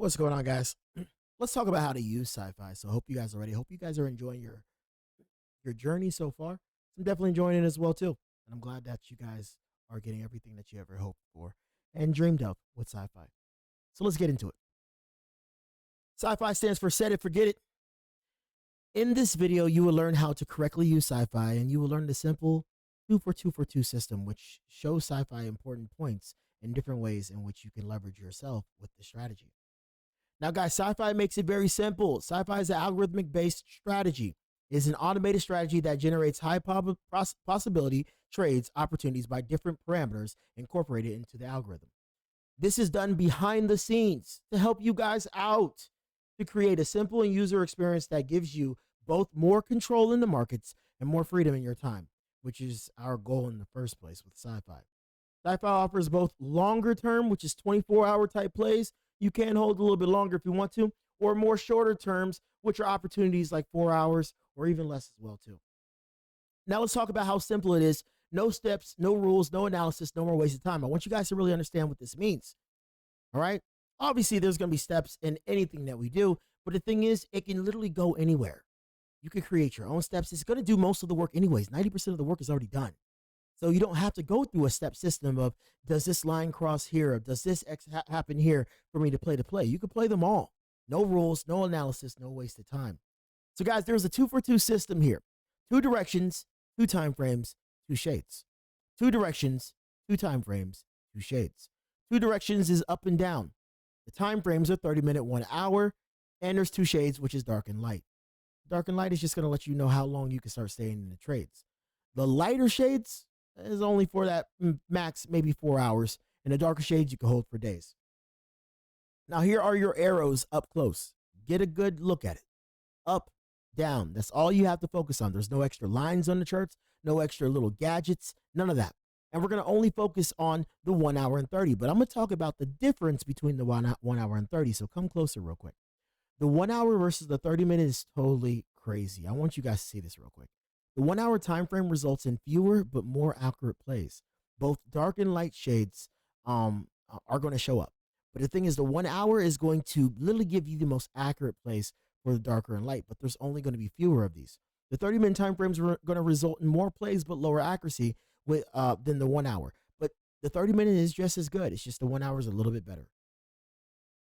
What's going on, guys? Let's talk about how to use sci-fi. So, hope you guys are ready. Hope you guys are enjoying your journey so far. I'm definitely enjoying it as well too, and I'm glad that you guys are getting everything that you ever hoped for and dreamed of with sci-fi. So let's get into it. Sci-fi stands for set it, forget it. In this video, you will learn how to correctly use sci-fi, and you will learn the simple 2 for 2 system, which shows sci-fi important points in different ways in which you can leverage yourself with the strategy. Now, guys, sci-fi makes it very simple. Sci-fi is an algorithmic-based strategy. It is an automated strategy that generates high possibility trades opportunities by different parameters incorporated into the algorithm. This is done behind the scenes to help you guys out, to create a simple and user experience that gives you both more control in the markets and more freedom in your time, which is our goal in the first place with sci-fi. Sci-fi offers both longer term, which is 24-hour type plays. You can hold a little bit longer if you want to, or more shorter terms, which are opportunities like 4 hours or even less as well too. Now let's talk about how simple it is. No steps, no rules, no analysis, no more wasted time. I want you guys to really understand what this means. All right. Obviously, there's going to be steps in anything that we do, but the thing is, it can literally go anywhere. You can create your own steps. It's going to do most of the work anyways. 90% of the work is already done. So you don't have to go through a step system of, does this line cross here? Or does this X happen here for me to play the play? You can play them all. No rules, no analysis, no wasted time. So guys, there's a 2 for 2 system here. 2 directions, 2 time frames, 2 shades. 2 directions, 2 time frames, 2 shades. 2 directions is up and down. The time frames are 30-minute, 1 hour, and there's 2 shades, which is dark and light. Dark and light is just going to let you know how long you can start staying in the trades. The lighter shades is only for that max, maybe 4 hours, and the darker shades you can hold for days. Now, here are your arrows up close. Get a good look at it. Up, down. That's all you have to focus on. There's no extra lines on the charts, no extra little gadgets, none of that. And we're going to only focus on the 1 hour and 30, but I'm going to talk about the difference between the 1 hour and 30. So come closer real quick. The 1 hour versus the 30-minute is totally crazy. I want you guys to see this real quick. The 1 hour time frame results in fewer but more accurate plays. Both dark and light shades are going to show up. But the thing is, the 1 hour is going to literally give you the most accurate plays for the darker and light, but there's only going to be fewer of these. The 30-minute time frames are going to result in more plays but lower accuracy than the 1 hour. But the 30-minute is just as good. It's just the 1 hour is a little bit better.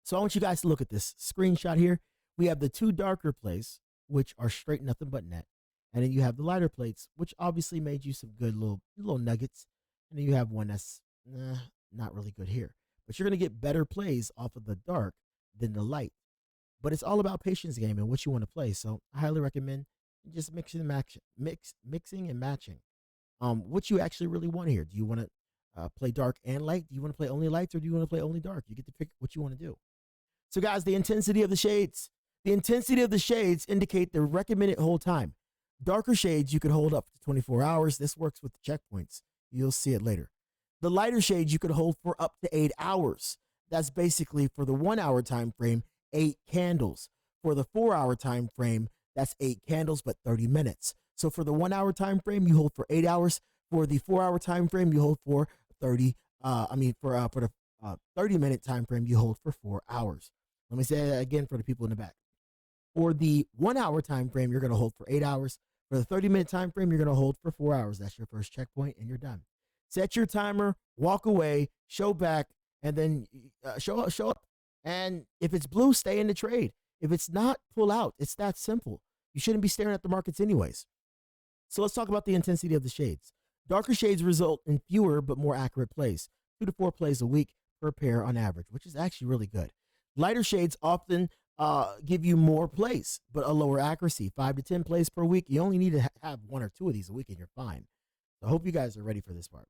So I want you guys to look at this screenshot here. We have the 2 darker plays, which are straight nothing but net. And then you have the lighter plates, which obviously made you some good little nuggets. And then you have one that's not really good here. But you're going to get better plays off of the dark than the light. But it's all about patience game and what you want to play. So I highly recommend just mixing and matching. What you actually really want here. Do you want to play dark and light? Do you want to play only lights, or do you want to play only dark? You get to pick what you want to do. So guys, the intensity of the shades. The intensity of the shades indicate the recommended hold time. Darker shades you could hold up to 24 hours. This works with the checkpoints. You'll see it later. The lighter shades you could hold for up to 8 hours. That's basically for the 1 hour time frame, 8 candles. For the 4 hour time frame, that's 8 candles, but 30 minutes. So for the 1 hour time frame, you hold for 8 hours. For the 4 hour time frame, you hold for 30. For the 30-minute time frame, you hold for 4 hours. Let me say that again for the people in the back. For the 1 hour time frame, you're going to hold for 8 hours. For the 30-minute time frame, you're going to hold for 4 hours. That's your first checkpoint, and you're done. Set your timer, walk away, show back, and then show up. And if it's blue, stay in the trade. If it's not, pull out. It's that simple. You shouldn't be staring at the markets anyways. So let's talk about the intensity of the shades. Darker shades result in fewer but more accurate plays. 2 to 4 plays a week per pair on average, which is actually really good. Lighter shades often give you more plays, but a lower accuracy. 5 to 10 plays per week. You only need to have 1 or 2 of these a week and you're fine. So I hope you guys are ready for this part.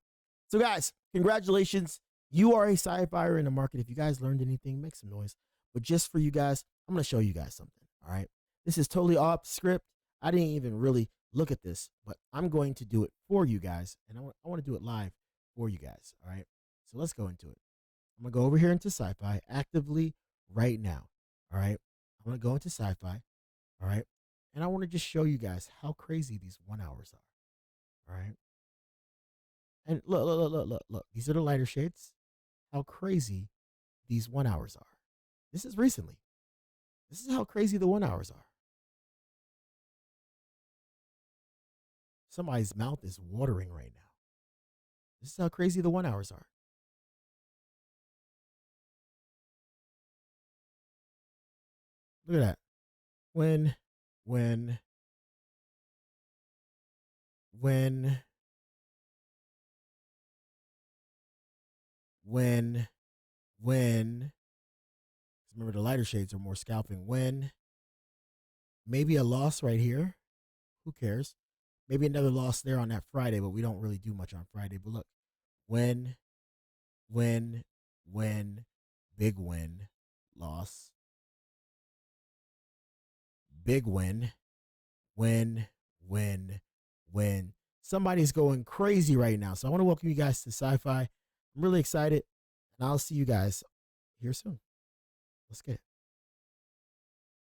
So guys, congratulations. You are a sci-fi in the market. If you guys learned anything, make some noise. But just for you guys, I'm going to show you guys something. All right. This is totally off script. I didn't even really look at this, but I'm going to do it for you guys. And I want to do it live for you guys. All right. So let's go into it. I'm going to go over here into sci-fi actively right now. All right. I'm going to go into sci-fi. All right. And I want to just show you guys how crazy these 1 hours are. All right. And look. These are the lighter shades. How crazy these 1 hours are. This is recently. This is how crazy the 1 hours are. Somebody's mouth is watering right now. This is how crazy the 1 hours are. Look at that. When, when, when, when, when. Remember, the lighter shades are more scalping. When, maybe a loss right here. Who cares? Maybe another loss there on that Friday, but we don't really do much on Friday. But look, when, when, big win, loss, big win, win, win, win. Somebody's going crazy right now. So I want to welcome you guys to Sci-Fi. I'm really excited, and I'll see you guys here soon. Let's get it.